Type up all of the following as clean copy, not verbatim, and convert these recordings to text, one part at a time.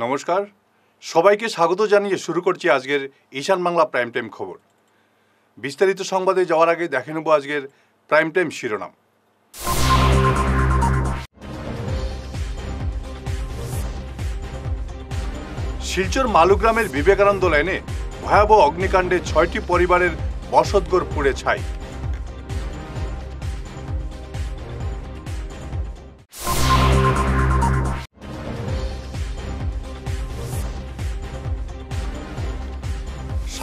নমস্কার, সবাইকে স্বাগত জানিয়ে শুরু করছি আজকের ঈশান বাংলা প্রাইম টাইম খবর। বিস্তারিত সংবাদে যাওয়ার আগে দেখে নেব আজকের প্রাইম টাইম শিরোনাম। শিলচর মালুগ্রামের বিবেকানন্দ লাইনে ভয়াবহ অগ্নিকাণ্ডে ৬টি পরিবারের বসতঘর পুড়ে ছাই।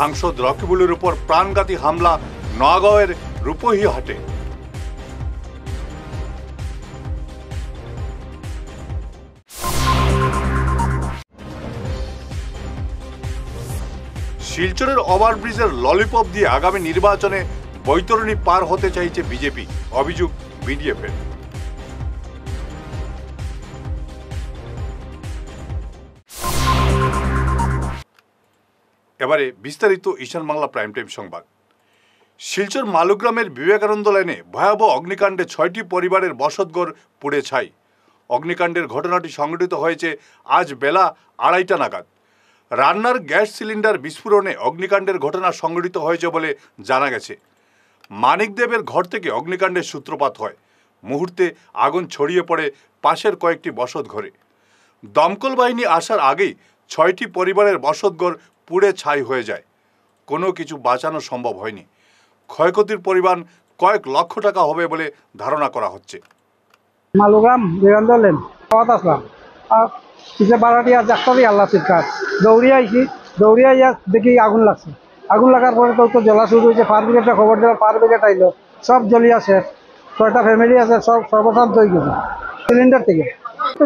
সাংসদ রকিবুলের উপর প্রাণঘাতী হামলা নওগাঁয়ের রূপহী হাটে। শিলচরের ওভারব্রিজের ললিপপ দিয়ে আগামী নির্বাচনে বৈতরণী পার হতে চাইছে বিজেপি, অভিযোগ বিডিএফের। এবারে বিস্তারিত ঈশান বাংলা প্রাইম টাইম সংবাদ। শিলচর মালুগ্রামের বিবেকানন্দ লাইনে ভয়াবহ অগ্নিকাণ্ডে ৬টি পরিবারের বসতঘর পুড়ে ছাই। অগ্নিকাণ্ডের ঘটনাটি সংঘটিত হয়েছে আজ বেলা ২:৩০ নাগাদ। রান্নার গ্যাস সিলিন্ডার বিস্ফোরণে অগ্নিকাণ্ডের ঘটনা সংঘটিত হয়েছে বলে জানা গেছে। মানিকদেবের ঘর থেকে অগ্নিকাণ্ডের সূত্রপাত হয়। মুহূর্তে আগুন ছড়িয়ে পড়ে পাশের কয়েকটি বসতঘরে। দমকল বাহিনী আসার আগেই ৬টি পরিবারের বসতঘর পুড়ে ছাই হয়ে যায়। কোনো কিছু বাঁচানো সম্ভব হয়নি। ক্ষয়ক্ষতির পরিমাণ কয়েক লক্ষ টাকা হবে বলে ধারণা করা হচ্ছে। মালুগ্রাম বিবেকানন্দ লেন খাওয়াত আসলাম আর পিছিয়ে বারাটিয়া ডাক্তারই আল্লাহ চিৎকার দৌড়িয়ে আইছি। দৌড়িয়ে আইয়া দেখি আগুন লাগছে। আগুন লাগার পরে তো জ্বলা শুরু হয়েছে। ফায়ার ব্রিগেডটা খবর দিল, ফায়ার ব্রিগেড আইলো, সব জ্বলিয়ে আছে। ৬টা ফ্যামিলি আছে, সব সর্বশান্ত হয়ে গেছে সিলিন্ডার থেকে।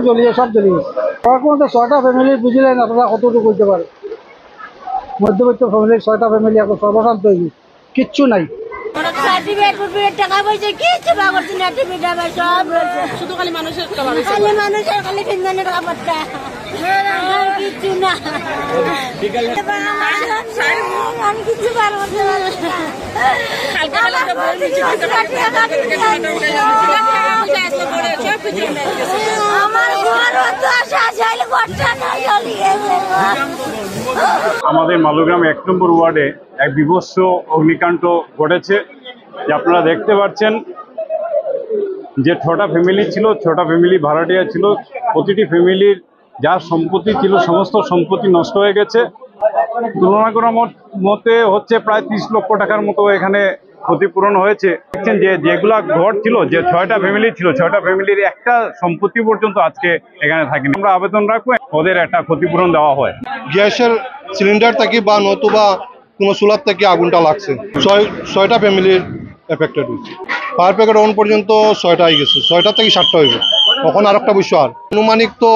জ্বলিয়ে সব জ্বলিয়ে কয়েক মধ্যে ৬টা ফ্যামিলি বুঝলেন আপনারা কতটুকু করতে পারে। মধ্যবিত্ত ফ্যামিলির ৬টা ফ্যামিলি এখন সর্বশান্ত হয়ে গেছে, কিচ্ছু নাই। টাকা পয়সা কিছু পাবছি না, শুধু খালি মানুষের খালি ৩ জনের টাকা পাত্তা কিছু না। আমি কিছু পারবো আমাদের মালুগ্রাম ১ নম্বর ওয়ার্ডে এক বিভৎস অগ্নিকাণ্ড ঘটেছে। যে আপনারা দেখতে পাচ্ছেন যে ৬টা ফ্যামিলি ছিল, ৬টা ফ্যামিলি ভাড়াটিয়া ছিল। প্রতিটি ফ্যামিলির যা সম্পত্তি ছিল সমস্ত সম্পত্তি নষ্ট হয়ে গেছে। তুলনা করার মতে হচ্ছে প্রায় ৩০ লক্ষ টাকার মতো এখানে ক্ষতিপূরণ হয়েছে। দেখছেন যে যেগুলা ঘর ছিল, যে ৬টা ফ্যামিলি ছিল, ৬টা ফ্যামিলির একটা সম্পত্তি পর্যন্ত আজকে এখানে থাকেনি। আমরা আবেদন রাখবো ওদের একটা ক্ষতিপূরণ দেওয়া হয়। গ্যাসের সিলিন্ডার থেকে বা নতুবা কোনো সোলার থেকে আগুনটা লাগছে। ৬টা ফ্যামিলির এফেক্টেড হয়েছে। ফায়ার ব্রিগেড অন পর্যন্ত ৬টা হয়ে গেছে, ৬টা থেকে ৭টা হইব। তখন আর একটা বিষয় আর আনুমানিক তো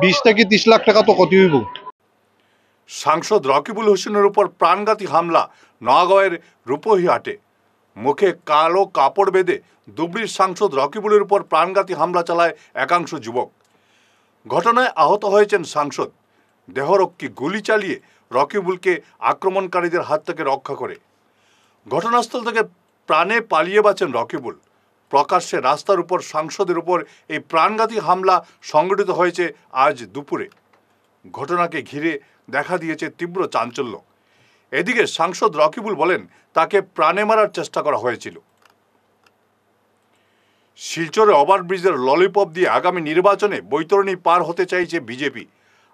২০ থেকে ৩০ লাখ টাকা তো ক্ষতি হইব। সাংসদ রকিবুল হোসেনের উপর প্রাণঘাতী হামলা নওগাঁয়ের রূপহী হাটে। মুখে কালো কাপড় বেঁধে ধুবড়ীর সাংসদ রকিবুলের উপর প্রাণঘাতী হামলা চালায় একাংশ যুবক। ঘটনায় আহত হয়েছেন সাংসদ। দেহরক্ষী গুলি চালিয়ে রকিবুলকে আক্রমণকারীদের হাত থেকে রক্ষা করে ঘটনাস্থল থেকে প্রাণে পালিয়ে বাঁচেন রকিবুল। প্রকাশ্যে রাস্তার উপর সাংসদের উপর এই প্রাণঘাতী হামলা সংঘটিত হয়েছে আজ দুপুরে। ঘটনাকে ঘিরে দেখা দিয়েছে তীব্র চাঞ্চল্য। এদিকে সাংসদ রকিবুল বলেন তাকে প্রাণে মারার চেষ্টা করা হয়েছিল। শিলচরে ওভারব্রিজের ললিপপ দিয়ে আগামী নির্বাচনে বৈতরণী পার হতে চাইছে বিজেপি।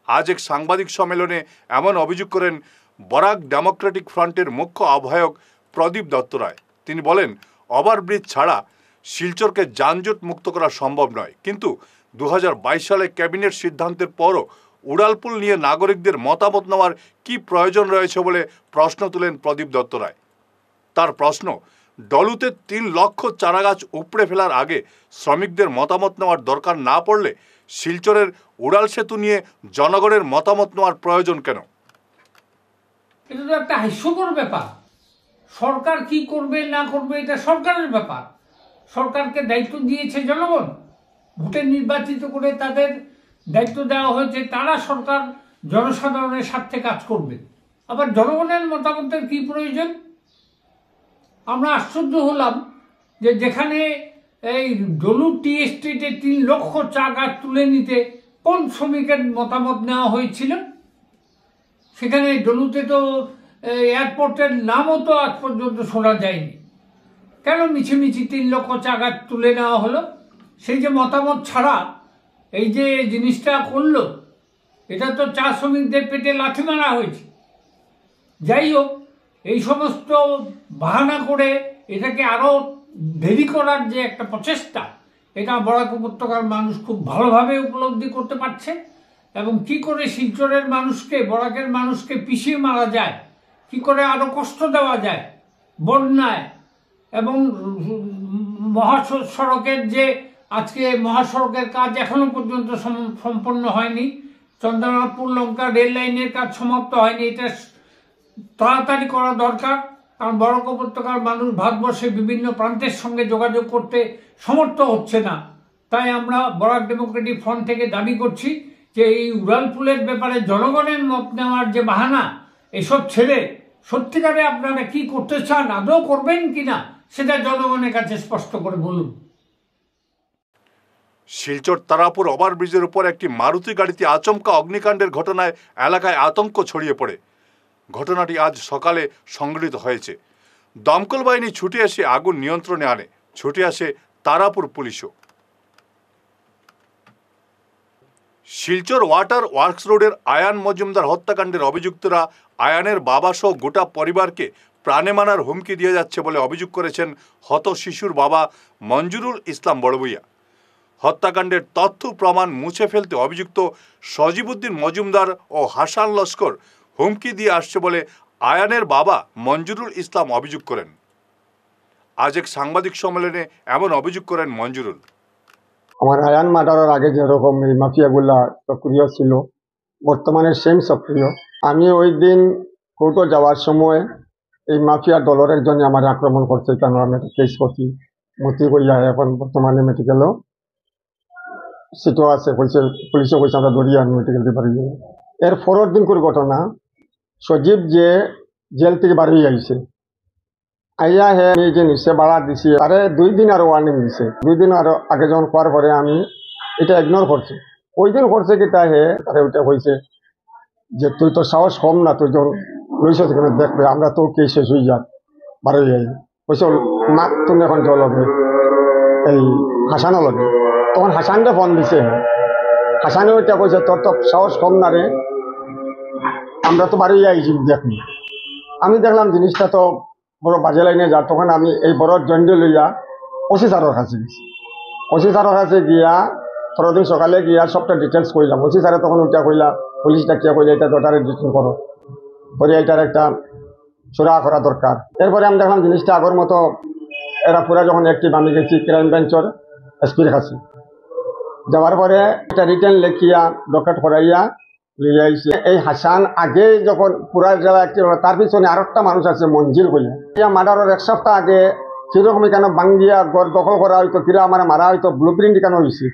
আজ এক সাংবাদিক সম্মেলনে এমন অভিযোগ করেন বরাক ডেমোক্রেটিক ফ্রন্টের মুখ্য আহ্বায়ক প্রদীপ দত্ত রায়। তিনি বলেন ওভারব্রিজ ছাড়া শিলচরকে যানজট মুক্ত করা সম্ভব নয়, কিন্তু ২০২২ সালে ক্যাবিনেট সিদ্ধান্তের পরও উড়ালপুল নিয়ে নাগরিকদের মতামত নেওয়ার কি প্রয়োজন রয়েছে বলে প্রশ্ন তুলেন প্রদীপ দত্ত রায়। তার প্রশ্ন, ডলুতে ৩ লক্ষ চারাগাছ উপড়ে ফেলার আগে শ্রমিকদের মতামত নেওয়ার দরকার না পড়লে শিলচরের উড়াল সেতু নিয়ে জনগণের মতামত নেওয়ার প্রয়োজন কেন? এটা তো একটা হাস্যকর ব্যাপার। সরকার কি করবে না করবে এটা সরকারের ব্যাপার। সরকারকে দায়িত্ব দিয়েছে জনগণ, ভোটে নির্বাচিত করে তাদের দায়িত্ব দেওয়া হয়েছে। তারা সরকার জনসাধারণের স্বার্থে কাজ করবে। আবার জনগণের মতামতের কি প্রয়োজন? আমরা আশ্চর্য হলাম যে যেখানে এই ডলু টি এস্টেটে 3 লক্ষ চা গাছ তুলে নিতে কোন শ্রমিকের মতামত নেওয়া হয়েছিল? সেখানে ডলুতে তো এয়ারপোর্টের নামও তো আজ পর্যন্ত শোনা যায়নি। কেন মিছিমিছি 3 লক্ষ টাকা তুলে নেওয়া হলো? সেই যে মতামত ছাড়া এই যে জিনিসটা করলো, এটা তো চা শ্রমিকদের পেটে লাথি মারা হয়েছে। যাই হোক, এই সমস্ত বাহানা করে এটাকে আরও দেরি করার যে একটা প্রচেষ্টা, এটা বরাক উপত্যকার মানুষ খুব ভালোভাবে উপলব্ধি করতে পারছে। এবং কি করে শিলচরের মানুষকে, বরাকের মানুষকে পিছিয়ে মারা যায়, কি করে আরও কষ্ট দেওয়া যায় বন্যায়, এবং মহাসড়কের যে আজকে মহাসড়কের কাজ এখনো পর্যন্ত সম্পন্ন হয়নি, চন্দ্রনাথপুর লঙ্কা রেল লাইনের কাজ সমাপ্ত হয়নি। এটা তাড়াতাড়ি করা দরকার, কারণ বরাক উপত্যকার মানুষ ভারতবর্ষের বিভিন্ন প্রান্তের সঙ্গে যোগাযোগ করতে সমর্থ হচ্ছে না। তাই আমরা বরাক ডেমোক্রেটিক ফ্রন্ট থেকে দাবি করছি যে এই উড়ালপুলের ব্যাপারে জনগণের মত নেওয়ার যে বাহানা, এসব ছেড়ে সত্যিকারে আপনারা কি করতে চান, আদৌ করবেন কিনা, সেটা জনগণের কাছে স্পষ্ট করে বলুন। শিলচর তারাপুর ওভারব্রিজের উপর একটি মারুতি গাড়িতে আচমকা অগ্নিকাণ্ডের ঘটনায় এলাকায় আতঙ্ক ছড়িয়ে পড়ে। ঘটনাটি আজ সকালে সংঘটিত হয়েছে। দমকল বাহিনী ছুটে এসে আগুন নিয়ন্ত্রণে আনে। ছুটে আসে তারাপুর পুলিশও। শিলচর ওয়াটার ওয়ার্কস রোডের আয়ান মজুমদার হত্যাকাণ্ডের অভিযুক্তরা আয়ানের বাবা সহ গোটা পরিবারকে প্রাণে মারার হুমকি দিয়ে যাচ্ছে বলে অভিযোগ করেছেন হত শিশুর বাবা মঞ্জুরুল ইসলাম বড়বুইয়া। হত্যাকাণ্ডের তথ্য প্রমাণ মুছে ফেলতে অভিযুক্ত সজিবউদ্দিন মজুমদার ও হাসান লস্কর হুমকি দিয়ে আসছে বলে আয়ানের বাবা মঞ্জুরুল ইসলাম অভিযোগ করেন। আজ এক সাংবাদিক সম্মেলনে এমন অভিযোগ করেন মঞ্জুরুল। আমার আয়ান মার্ডারের আগে যেরকম এই মাফিয়াগুলা সক্রিয় ছিল, বর্তমানে সেম সক্রিয়। আমি ওই দিন কোর্টে যাওয়ার সময় এই মাফিয়া দলের একজনে আমার আক্রমণ করছে, কেন আমি একটা কেস করছি মতি কইয়া, এখন বর্তমানে মেডিকেলও সিটও আছে, বলছে পুলিশও বলছে আমরা দৌড়িয়ে আমি মেডিকেল দিতে পারি। এর পরের দিন করে ঘটনা, সজীব যে জেল থেকে বার হয়ে আইছে, আইয়া হে আমি যে নিচে বাড়া দিছি, আরে 2 দিন আরো ওয়ার্নিং দিছে। 2 দিন আরো আগে যখন পাওয়ার পরে আমি এটা ইগনোর করছি। ওই দিন করছে কি তা হে তারে ওইটা হয়েছে যে তুই তো সাহস কম না, তুই যখন লইছ সেখানে দেখবে আমরা তো কে শেষ হয়ে যাক বারো যাই বলছে মাত তুমি এখন জল হবে এই হাসানও লাগে। তখন হাসানটা ফোন দিছে, হাসানে ওইটা কইছে তোর তো সাহস কম না রে, আমরা তো বাড়ি আইছি দেখনি। আমি দেখলাম জিনিসটা তো বড় বাজে লাইনে যা। তখন আমি এই বড় জয়েন্টে লইয়া ওসি স্যারের কাছে গেছি। ওসি স্যারের কাছে গিয়া পরদিন সকালে গিয়া সবটা ডিটেলস কইলাম। ওসি স্যারে তখন ওইটা কইলা, পুলিশটা কিয়া কইলা এটা ডটারে ডিটেল করো, করে এটার একটা সুরা করা দরকার। এরপরে আমি দেখলাম জিনিসটা আগের মতো এরা পুরা যখন অ্যাক্টিভ, আমি গেছি ক্রাইম ব্রাঞ্চের এসপির কাছে। যাওয়ার পরে একটা রিটার্ন লেখিয়া ডকেট করাইয়া লিয়ে আইছে। এই হাসান আগে যখন পুরা জেলা অ্যাক্টিভ হলো, তার পিছনে আর একটা মানুষ আছে মঞ্জিল কইয়া। মার্ডারের 1 সপ্তাহ আগে সেরকমই কেন বাঙ্গিয়া গড় দখল করা হয়তো, কিরা আমার মারা হয়তো, ব্লু প্রিন্ট কেন হয়েছে।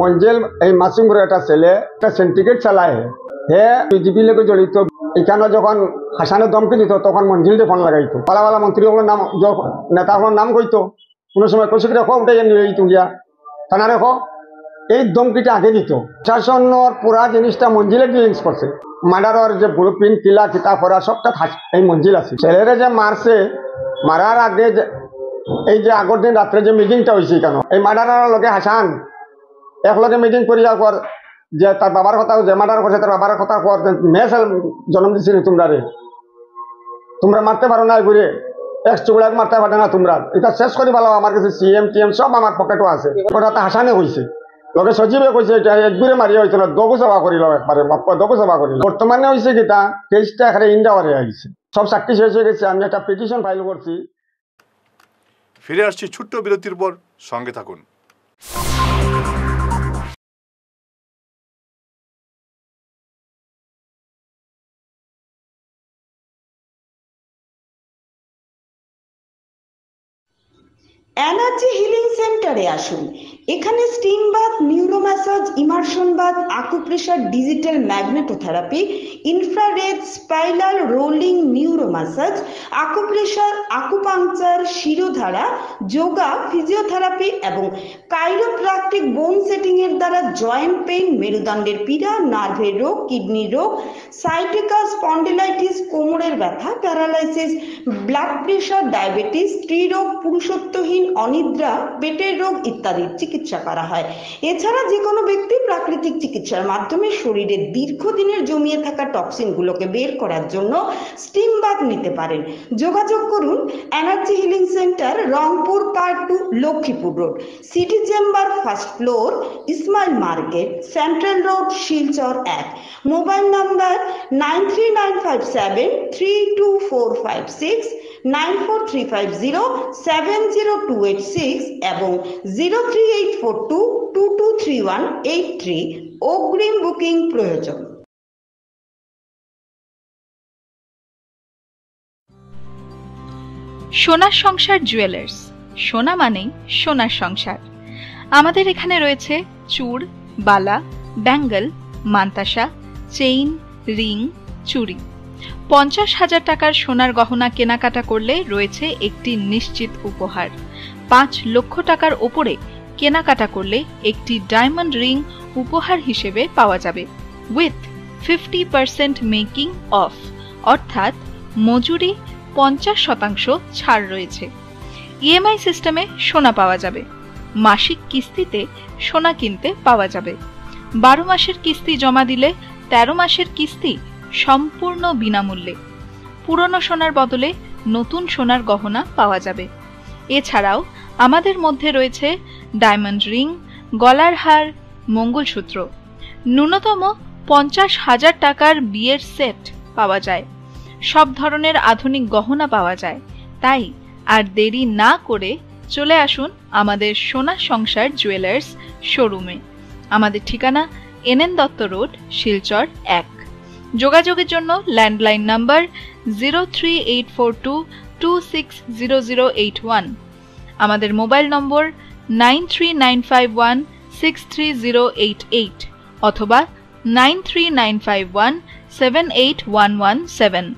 মঞ্জিল এই মাসিমপুরের একটা ছেলে, একটা সিন্ডিকেট চালায়, হে বিজেপি লোকে জড়িত। এখানে যখন হাসানের দমকি দিত তখন মঞ্জিলটা ফোন লাগাইতো, পালা মন্ত্রীগুলোর নাম, নেতাগুলোর নাম কইতো। কোনো সময় কৌশিক রেখো উঠে নিয়ে গিয়া থানা রেখো, এই দমকিটা আগে দিত। শাসনের পুরা জিনিসটা মঞ্জিলে ডিলিংস করছে। মার্ডারের যে ব্লু প্রিন্ট কিলা কিতা করা সবটা এই মঞ্জিল আছে। ছেলেরা যে মারছে, মারার আগে এই যে আগের দিন রাত্রে যে মিটিংটা হয়েছে, কেন এই মার্ডারের লগে হাসান একলগে মিটিং করিয়া কর যে তার বাবার কথা, যে মার্ডার করছে তার বাবার কথা কর, মেয়ে জন্ম দিচ্ছিল তোমরা রে, তোমরা মারতে পারো না, ঘুরে এক চুগড়াক মারতে পারে না তোমরা, এটা শেষ করি ভালো। আমার কাছে সিএম টিএম সব আমার পকেটও আছে। ওটা হাসানে হয়েছে, লগে সচিবে কইছে এটা একবারে মারিয়া হয়েছে না, দগু সভা করিল, একবারে দগু সভা করিল। বর্তমানে হয়েছে কিটা কেসটা এখানে ইন্ডাওয়ারে আইছে, সব সাক্ষী শেষ হয়ে গেছে। আমি একটা পিটিশন ফাইল করছি। ফিরে আসছি ছোট্ট বিরতির পর, সঙ্গে থাকুন। এনার্জি হিলিং সেন্টারে আসুন। এখানে steam bath, neuro massage, immersion bath, acupressure, digital magnetotherapy, infrared, spiral, rolling, neuro massage, acupressure, acupuncture, shirodhara, yoga, physiotherapy এবং কাইরোপ্র্যাকটিক বোন সেটিং এর দ্বারা জয়েন্ট পেইন, মেরুদণ্ডের পীড়া, নার্ভের রোগ, কিডনির রোগ, সাইটিকা, স্পন্ডিলাইটিস, কোমরের ব্যথা, প্যারালাইসিস, ব্লাড প্রেশার, ডায়াবেটিস, স্ত্রীরোগ, পুরুষত্বহীন, অনিদ্রা, পেটের রোগ ইত্যাদির চিকিৎসা করা হয়। এছাড়া যে কোনো ব্যক্তি প্রাকৃতিক চিকিৎসার মাধ্যমে শরীরে দীর্ঘদিনের জমিয়ে থাকা টক্সিনগুলোকে বের করার জন্য স্টিম বাথ নিতে পারেন। যোগাযোগ করুন energy healing centre, Rangpur part 2, Lakshmipur road, city chamber, first floor, Ismail market, central road, Silchar 1। Mobile number 9395732456, 9435070286 এবং 03842223183। অগ্রিম বুকিং প্রয়োজন। সোনার সংসার জুয়েলার্স, সোনা মানেই সোনার সংসার। আমাদের এখানে রয়েছে চূড়, বালা, ব্যাঙ্গল, মান্তাসা, চেইন, রিং, চুড়ি। 50,000 টাকার সোনার গহনা কেনাকাটা করলে রয়েছে একটি নিশ্চিত উপহার। 5 লক্ষ টাকার ওপরে কেনাকাটা করলে একটি ডায়মন্ড রিং উপহার হিসেবে পাওয়া যাবে উইথ 50% মেকিং অফ, অর্থাৎ মজুরি 50% ছাড় রয়েছে। ইএমআই সিস্টেমে সোনা পাওয়া যাবে। মাসিক কিস্তিতে সোনা কিনতে পাওয়া যাবে। 12 মাসের কিস্তি জমা দিলে 13 মাসের কিস্তি সম্পূর্ণ বিনামূল্যে। পুরনো সোনার বদলে নতুন সোনার গহনা পাওয়া যাবে। এছাড়াও আমাদের মধ্যে রয়েছে ডায়মন্ড রিং, গলার হার, মঙ্গলসূত্র। ন্যূনতম 50,000 টাকার বিয়ের সেট পাওয়া যায়। সব ধরনের আধুনিক গহনা পাওয়া যায়। তাই আর দেরি না করে চলে আসুন আমাদের সোনা সংসার জুয়েলার্স শোরুমে। আমাদের ঠিকানা NN দত্ত রোড, শিলচর 1। যোগাযোগের জন্য ল্যান্ডলাইন নাম্বার 03842260081, আমাদের মোবাইল নম্বর 9395163088 অথবা 9395178117।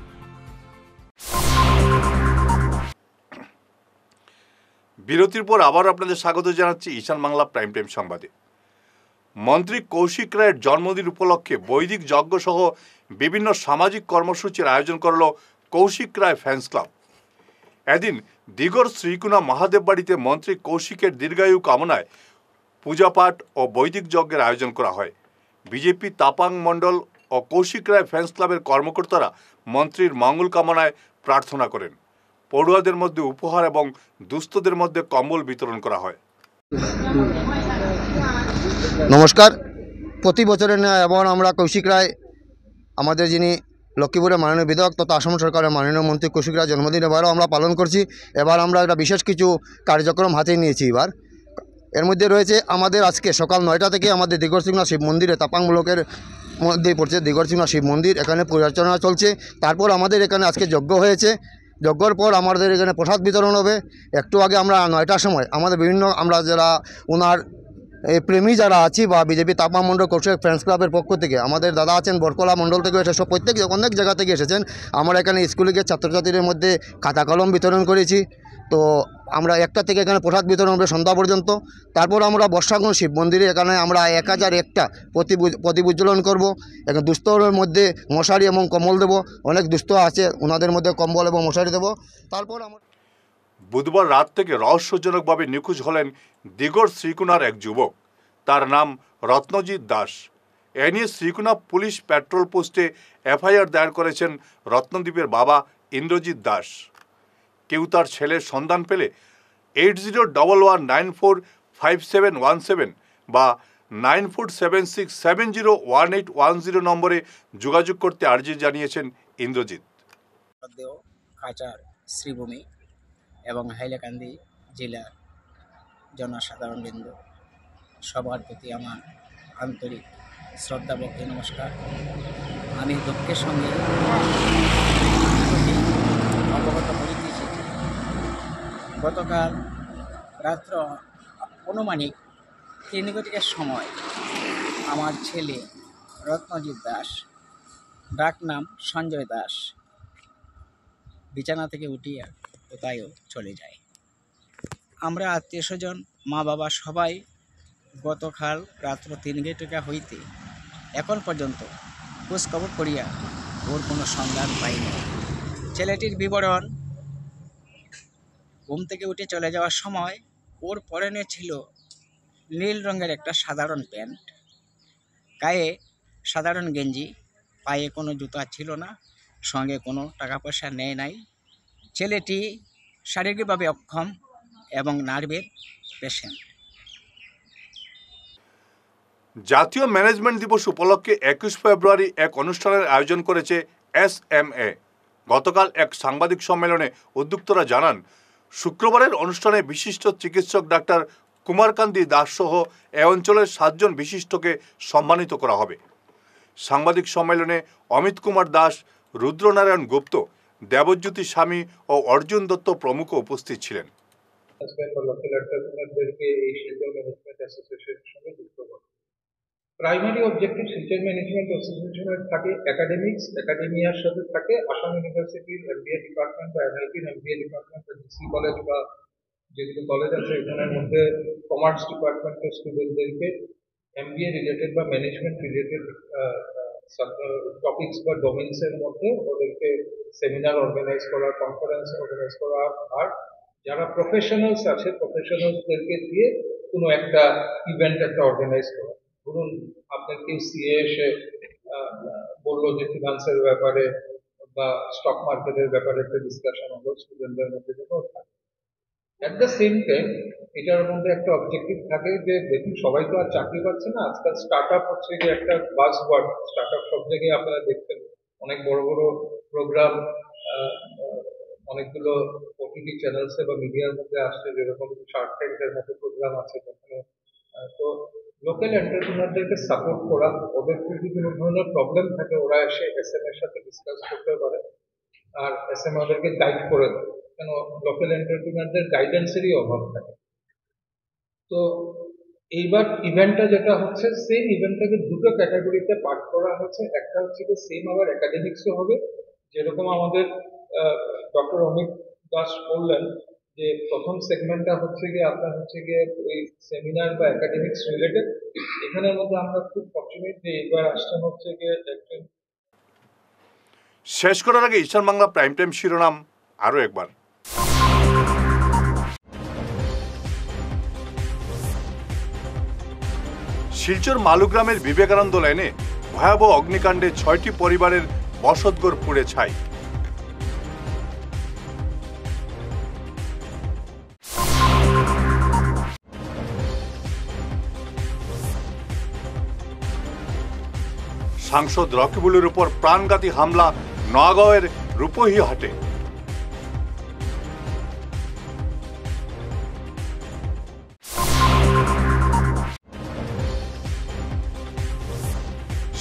বিরতির পর আবার আপনাদের স্বাগত জানাচ্ছি ঈশান বাংলা প্রাইম টাইম সংবাদে। মন্ত্রী কৌশিক রায়ের জন্মদিন উপলক্ষে বৈদিক যজ্ঞ সহ বিভিন্ন সামাজিক কর্মসূচির আয়োজন করল কৌশিক রায় ফ্যান্স ক্লাব। এদিন দিগর শ্রীকুনা মহাদেব বাড়িতে মন্ত্রী কৌশিকের দীর্ঘায়ু কামনায় পূজাপাঠ ও বৈদিক যজ্ঞের আয়োজন করা হয়। বিজেপি তাপাং মণ্ডল ও কৌশিক রায় ফ্যান্স ক্লাবের কর্মকর্তারা মন্ত্রীর মঙ্গল কামনায় প্রার্থনা করেন। পড়ুয়াদের মধ্যে উপহার এবং দুস্থদের মধ্যে কম্বল বিতরণ করা হয়। নমস্কার। প্রতি বছরের ন্যায় এবার আমরা কৌশিক রায়, আমাদের যিনি লক্ষ্মীপুরের মাননীয় বিধায়ক তথা আসাম সরকারের মাননীয় মন্ত্রী কৌশিক রায় জন্মদিন এবারও আমরা পালন করছি। এবার আমরা একটা বিশেষ কিছু কার্যক্রম হাতে নিয়েছি। এবার এর মধ্যে রয়েছে আমাদের আজকে সকাল 9টা থেকে আমাদের দিগরসিংহা শিব মন্দিরে, তাপাং ব্লকের মধ্যে পড়ছে দিগরসিংহা শিব মন্দির, এখানে পূজার্চনা চলছে। তারপর আমাদের এখানে আজকে যজ্ঞ হয়েছে। যজ্ঞর পর আমাদের এখানে প্রসাদ বিতরণ হবে। একটু আগে আমরা 9টার সময় আমাদের বিভিন্ন আমরা যারা ওনার প্রেমী যারা আছি বা বিজেপি তাপাং মণ্ডল কৌশিক ফ্রেন্ডস ক্লাবের পক্ষ থেকে আমাদের দাদা আছেন বরকলা মণ্ডল থেকে এসে সব প্রত্যেক অনেক জায়গা থেকে এসেছেন। আমরা এখানে স্কুলে গিয়ে ছাত্রছাত্রীদের মধ্যে খাতা কলম বিতরণ করেছি। তো আমরা 1টা থেকে এখানে প্রসাদ বিতরণ হবে সন্ধ্যা পর্যন্ত। তারপর আমরা বর্ষাগুন শিব মন্দিরে এখানে আমরা 1001টা প্রদীপ উজ্জ্বলন করবো। এখানে দুস্থদের মধ্যে মশারি এবং কম্বল দেবো। অনেক দুস্থ আছে, ওনাদের মধ্যে কম্বল এবং মশারি দেবো। তারপর আমরা বুধবার রাত থেকে রহস্যজনকভাবে নিখোঁজ হলেন দিগর শ্রীকুনার এক যুবক। তার নাম রত্নজিৎ দাস। এ নিয়ে শ্রীকুনা পুলিশ পেট্রোল পোস্টে এফআইআর দায়ের করেছেন রত্নদ্বীপের বাবা ইন্দ্রজিৎ দাস। কেউ তার ছেলের সন্ধান পেলে 8011945717 বা 9476701810 নম্বরে যোগাযোগ করতে আর্জি জানিয়েছেন ইন্দ্রজিৎ। কাচার শ্রীভূমি এবং হাইলাকান্দি জেলার জনসাধারণবৃন্দ সবার প্রতি আমার আন্তরিক শ্রদ্ধা ভক্তি নমস্কার। আমি দুঃখের সঙ্গে অবগত করে দিয়েছি, গতকাল রাত্র অনুমানিক 3 ঘটিকার সময় আমার ছেলে রত্নজিৎ দাস, ডাক নাম সঞ্জয় দাস, বিছানা থেকে উঠিয়া কোথায়ও চলে যায়। আমরা আত্মীয় স্বজন, মা বাবা সবাই গতকাল রাত্র 3 ঘটিকা হইতে এখন পর্যন্ত খোঁজখবর করিয়া ওর কোনো সন্ধান পাইনি। ছেলেটির বিবরণ, ঘুম থেকে উঠে চলে যাওয়ার সময় ওর পরনে ছিল নীল রঙের একটা সাধারণ প্যান্ট, গায়ে সাধারণ গেঞ্জি, পায়ে কোনো জুতা ছিল না, সঙ্গে কোনো টাকা পয়সা নেয় নাই। ছেলেটি শারীরিকভাবে অক্ষম এবং নার্ভের পেশেন্ট। জাতীয় ম্যানেজমেন্ট দিবস উপলক্ষে 21 ফেব্রুয়ারি এক অনুষ্ঠানের আয়োজন করেছে SMA। গতকাল এক সাংবাদিক সম্মেলনে উদ্যোক্তারা জানান, শুক্রবারের অনুষ্ঠানে বিশিষ্ট চিকিৎসক ডাক্তার কুমারকান্তি দাস সহ এ অঞ্চলের 7 জন বিশিষ্টকে সম্মানিত করা হবে। সাংবাদিক সম্মেলনে অমিত কুমার দাস, রুদ্রনারায়ণ গুপ্ত, দেবজ্যোতি স্বামী ও অর্জুন দত্ত প্রমুখ উপস্থিত ছিলেন। প্রাইমারি অবজেক্টিভ শিলচর ম্যানেজমেন্ট অ্যাসোসিয়েশনের থাকে একাডেমিক্স, একাডেমিয়ার সাথে থাকে আসাম ইউনিভার্সিটির MBA ডিপার্টমেন্ট বা NITর MBA ডিপার্টমেন্ট বা GC কলেজ বা যেগুলো কলেজ আছে এখানের মধ্যে কমার্স ডিপার্টমেন্টের স্টুডেন্টদেরকে MBA রিলেটেড বা ম্যানেজমেন্ট রিলেটেড টপিকস বা ডোমেন্সের মধ্যে ওদেরকে সেমিনার অর্গানাইজ করা, কনফারেন্স অর্গানাইজ করা, আর যারা প্রফেশনালস আছে প্রফেশনালসদেরকে দিয়ে কোনো একটা ইভেন্ট একটা অর্গানাইজ করা। ধরুন আপনার কেউ CA এসে বললো যে ফিনান্সের ব্যাপারে বা স্টক মার্কেটের ব্যাপারে একটা ডিসকাশন হলো স্টুডেন্টদের মধ্যে যেন থাকে। অ্যাট দ্য সেম টাইম এটার মধ্যে একটা অবজেক্টিভ থাকে যে দেখুন সবাই তো আর চাকরি পাচ্ছে না, আজকাল স্টার্ট আপ হচ্ছে যে একটা বাজওয়ার্ড। স্টার্ট আপ সব জায়গায় আপনারা দেখছেন, অনেক বড় বড় প্রোগ্রাম অনেকগুলো OTT চ্যানেলসে বা মিডিয়ার মধ্যে আসছে, যেরকম শার্ক ট্যাঙ্কের মতো প্রোগ্রাম আছে যেখানে। তো লোকাল এন্টারপ্রেনারদেরকে সাপোর্ট করা, ওদের যদি কোনো ধরনের প্রবলেম থাকে ওরা এসে SM এর সাথে ডিসকাস করতে পারে, আর SM ওদেরকে গাইড করে দেয়, কেন লোকাল এন্টারপ্রেনারদের গাইডেন্সেরই অভাব থাকে। তো এইবার ইভেন্টটা যেটা হচ্ছে, সেই ইভেন্টটাকে দুটো ক্যাটাগরিতে পার্ট করা হচ্ছে। একটা হচ্ছে যে সেম আবার একাডেমিক্সও হবে, যেরকম আমাদের ডক্টর অমিত দাস বললেন যে প্রথম সেগমেন্টটা হচ্ছে গিয়ে আপনার হচ্ছে গিয়ে ওই সেমিনার বা একাডেমিক্স রিলেটেড। এখানের মধ্যে আমরা খুব ফর্চুনেট যে এবার আসছেন হচ্ছে গিয়ে একজন। শেষ করার আগে ঈশান বাংলা প্রাইম টাইম শিরোনাম আরও একবার। শিলচর মালুগ্রামের বিবেকানন্দ লাইনে ভয়াবহ অগ্নিকাণ্ডে 6টি পরিবারের বসতঘর পুড়ে ছাই। সাংসদ রকিবুলের উপর প্রাণঘাতী হামলা নওগাঁয়ের রূপহী হাটে।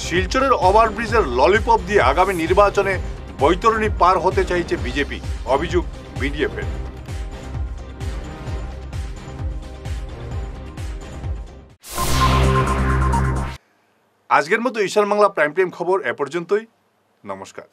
শিলচরের ওভারব্রিজের ললিপপ দিয়ে আগামী নির্বাচনে বৈতরণী পার হতে চাইছে বিজেপি, অভিযোগ BDF-এর। আজকের মতো ঈশান বাংলা প্রাইম টাইম খবর এ পর্যন্তই। নমস্কার।